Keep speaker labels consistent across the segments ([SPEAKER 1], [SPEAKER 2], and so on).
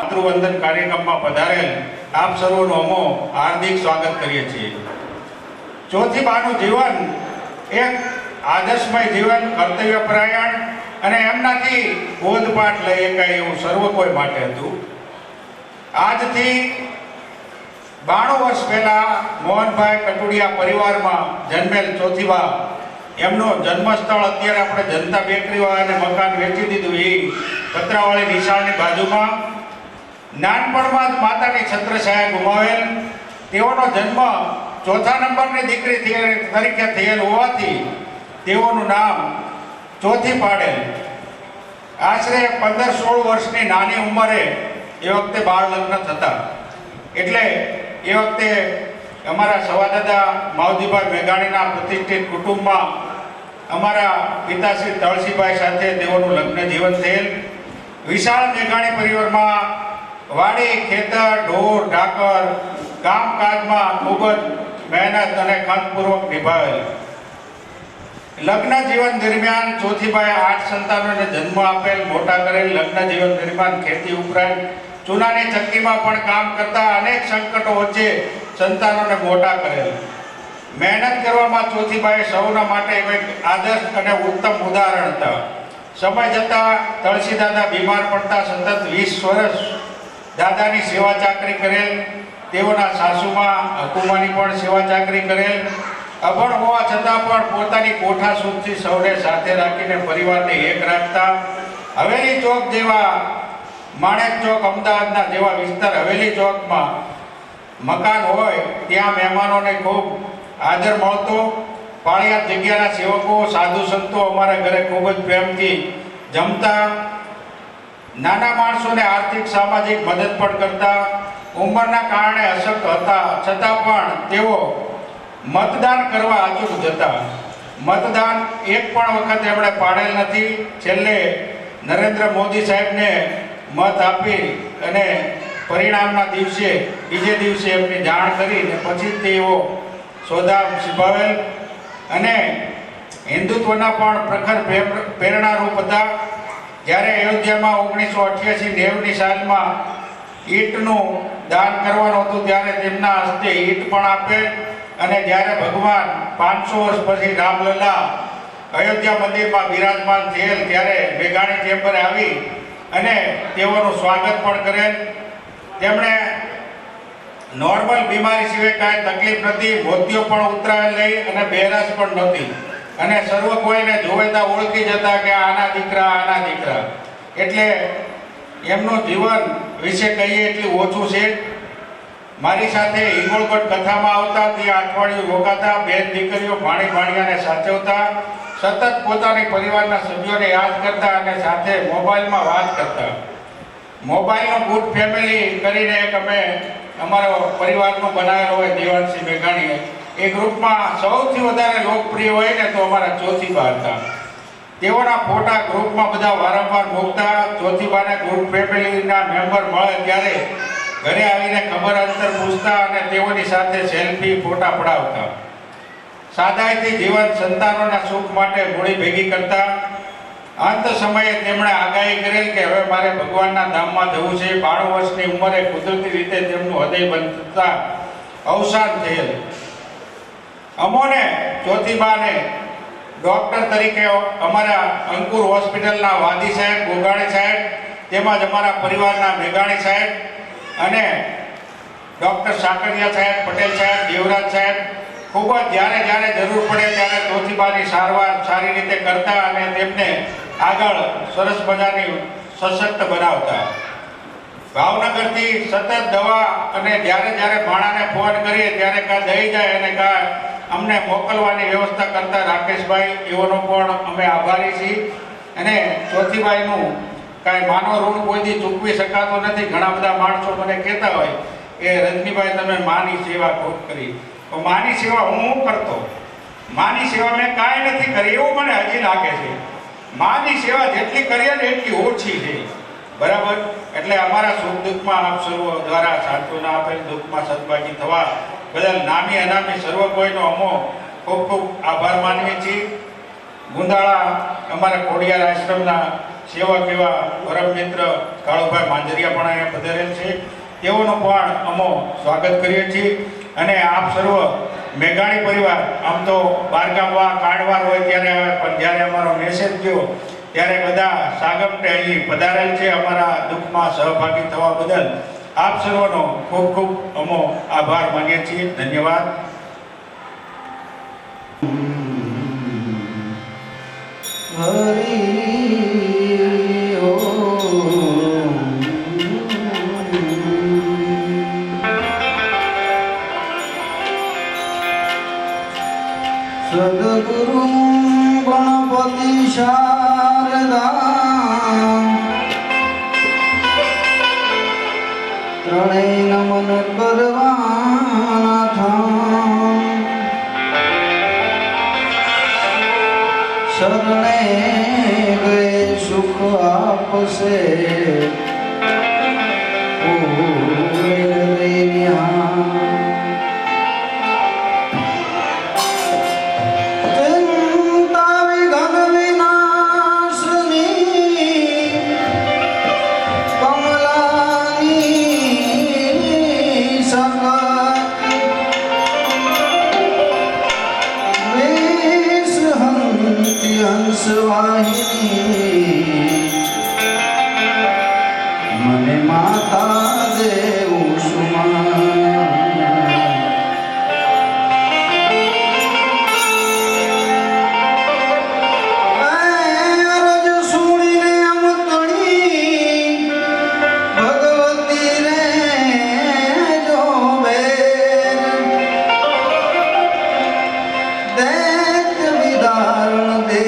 [SPEAKER 1] માતૃવંદન કાર્યક્રમમાં પધારેલ આપ સર્વનું અમો હાર્દિક સ્વાગત કરીએ છીએ। ચોથી બાનું જીવન એક આદર્શમય જીવન, કર્તવ્યપરાયણ અને એમનાથી બોધપાઠ લઈ શકાય એવું સર્વ કોઈ માટે હતું। આજથી 92 વર્ષ પહેલા મોહનભાઈ કટુડિયા પરિવારમાં જન્મેલ ચોથી બા, એમનું જન્મસ્થળ અત્યારે આપણે જનતા બેકરીવાળાને મકાન વેચી દીધું એ પતરાવાળી નિશાળની બાજુમાં નાનપણમાં જ માતાની છત્રછાયા ગુમાવેલ, તેઓનો જન્મ ચોથા નંબરની દીકરી તરીકે થયેલ હોવાથી તેઓનું નામ ચોથી પાડેલ। આશરે 15-16 વર્ષની નાની ઉંમરે એ વખતે બાળ લગ્ન થતા, એટલે એ વખતે અમારા સવાદાદા માવજીભાઈ મેઘાણીના પ્રતિષ્ઠિત કુટુંબમાં અમારા પિતાશ્રી તળસીભાઈ સાથે તેઓનું લગ્ન જીવન થયેલ। વિશાળ મેઘાણી પરિવારમાં વાડી, ખેતર, ઢોર, ઢાકર કામકાજમાં ખૂબ જ મહેનત અને ખંતપૂર્વક નિભાવેલ। લગ્ન જીવન દરમિયાન ચોથીબાએ 8 સંતાનોને જન્મ આપેલ, મોટા કરેલ। લગ્ન જીવન દરમિયાન ખેતી ઉપરાંત ચૂનાની ચક્કીમાં પણ કામ કરતા અનેક સંકટો વચ્ચે સંતાનોને મોટા કરેલ। મહેનત કરવામાં ચોથીબાએ સૌના માટે એક આદર્શ અને ઉત્તમ ઉદાહરણ હતા। સમય જતાં તળસી દાદા બીમાર પડતા સતત 20 વર્ષ દાદાની સેવા ચાકરી કરેલ। તેઓના સાસુમાં હકુમાની પણ સેવા ચાકરી કરેલ। અભણ હોવા છતાં પણ પોતાની કોઠા સુધી સૌને સાથે રાખીને પરિવારને એક રાખતા। હવેલી ચોક જેવા, માણેક ચોક અમદાવાદના જેવા વિસ્તાર હવેલી ચોકમાં મકાન હોય ત્યાં મહેમાનોને ખૂબ આદર મળતો। પાળિયાદ જગ્યાના સેવકો, સાધુ સંતો અમારા ઘરે ખૂબ જ પ્રેમથી જમતા। નાના માણસોને આર્થિક સામાજિક મદદ પણ કરતા। ઉંમરના કારણે અશક્ત હતા છતાં પણ તેઓ મતદાન કરવા અચૂક જતા। મતદાન એક પણ વખત એમણે પાડેલ નથી। છેલ્લે નરેન્દ્ર મોદી સાહેબને મત આપી અને પરિણામના દિવસે બીજે દિવસે એમની જાણ કરીને પછી તેઓ સોદા સ્વીભાવેલ અને હિન્દુત્વના પણ પ્રખર પ્રેરણારૂપ હતા। જ્યારે અયોધ્યામાં 1988-90ની સાલમાં ઈંટનું દાન કરવાનું હતું ત્યારે તેમના હસ્તે ઈંટ પણ આપેલ અને જ્યારે ભગવાન 500 વર્ષ પછી રામલલ્લા અયોધ્યા મંદિરમાં બિરાજમાન થયેલ ત્યારે મેઘાણી ચેમ્બરે આવી અને તેઓનું સ્વાગત પણ કરેલ। તેમણે નોર્મલ બીમારી સિવાય કાંઈ તકલીફ નથી, મોતિયો પણ ઉતરાવેલ નહીં અને બહેરાશ પણ નહોતી અને સર્વ કોઈને જોવેતા ઓળખી જતા કે આના દીકરા। એટલે એમનું જીવન વિશે કહીએ એટલું ઓછું છે। મારી સાથે હિંગોળગઢ કથામાં આવતા, ત્યાં અઠવાડિયું રોકાતા, બેન દીકરીઓ ભાણી ભાણિયાને સાચવતા, સતત પોતાની પરિવારના સભ્યોને યાદ કરતા અને સાથે મોબાઈલમાં વાત કરતા। મોબાઈલનો ગુડ ફેમિલી કરીને એક અમે અમારો પરિવારનો બનાવેલો હોય દેવાનસિંહ મેઘાણીએ, એ ગ્રુપમાં સૌથી વધારે લોકપ્રિય હોય ને તો અમારા ચોથીબા હતા। તેઓના ફોટા ગ્રુપમાં બધા વારંવાર મૂકતા। ચોથીબાને ગ્રુપ ફેમિલીના મેમ્બર મળે ત્યારે ઘરે આવીને ખબર અંતર પૂછતા અને તેઓની સાથે સેલ્ફી, ફોટા પડાવતા। સાદાઈથી જીવન સંતાનોના સુખ માટે મૂડી ભેગી કરતા। અંત સમયે તેમણે આગાહી કરેલ કે હવે મારે ભગવાનના ધામમાં જવું છે। 92 વર્ષની ઉંમરે કુદરતી રીતે તેમનું હૃદય બંધ થતાં અવસાન થયેલ। અમોને ચોથીબાને ડૉક્ટર તરીકે અમારા અંકુર હોસ્પિટલના વાદી સાહેબ, ગોગાણી સાહેબ, તેમજ અમારા પરિવારના મેઘાણી સાહેબ અને ડૉક્ટર સાકરિયા સાહેબ, પટેલ સાહેબ, દેવરાજ સાહેબ ખૂબ જ જ્યારે જરૂર પડે ત્યારે ચોથીબાની સારવાર સારી રીતે કરતા અને તેમને આગળ સરસ મજાની સશક્ત બનાવતા। ભાવનગરથી સતત દવા અને જ્યારે ભાણાને ફોન કરીએ ત્યારે કાં દઈ જાય અને કાં અમને મોકલવાની વ્યવસ્થા કરતા રાકેશભાઈ, એઓનો પણ અમે આભારી છીએ। અને ચોથીબાઈનું કાંઈ માનવ ઋણ કોઈથી ચૂકવી શકાતો નથી। ઘણા બધા માણસો મને કહેતા હોય કે રજનીભાઈ તમે માની સેવા ખૂબ કરી, તો માની સેવા હું કરતો? માની સેવા મેં કાંઈ નથી કરી એવું મને હજી લાગે છે। માની સેવા જેટલી કરીએ ને એટલી ઓછી છે, બરાબર? એટલે અમારા સુખ દુઃખમાં આપ સર્વ દ્વારા સાંત્વના આપેલ, દુઃખમાં સદભાગી થવા બદલ નામી અનામી સર્વ કોઈનો અમો ખૂબ ખૂબ આભાર માનીએ છીએ। ગુંદાળા અમારા ખોડિયાર આશ્રમના સેવક એવા પરમ મિત્ર કાળુભાઈ માંજરિયા પણ અહીંયા પધારેલ છે. તેઓનું પણ અમો સ્વાગત કરીએ છીએ. અને આપ સર્વ મેઘાણી પરિવાર આમ તો બારગામવા કાળવાર હોય ત્યારે આવે, પણ જ્યારે અમારો મેસેજ ગયો ત્યારે બધા સાગમટે અહીં પધારેલ છે. અમારા દુઃખમાં સહભાગી થવા બદલ આપ સર્વનો ખૂબ ખૂબ અમો આભાર માનીએ છીએ. ધન્યવાદ.
[SPEAKER 2] સદગુરુ ગણપતિ શારદા ત્રણેય નમન કરવાના થા શરણે ગયે સુખ આપશે મને માતા દેવું ભગવતી રે જો દૈત્ય વિદારણ દે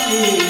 [SPEAKER 2] મારી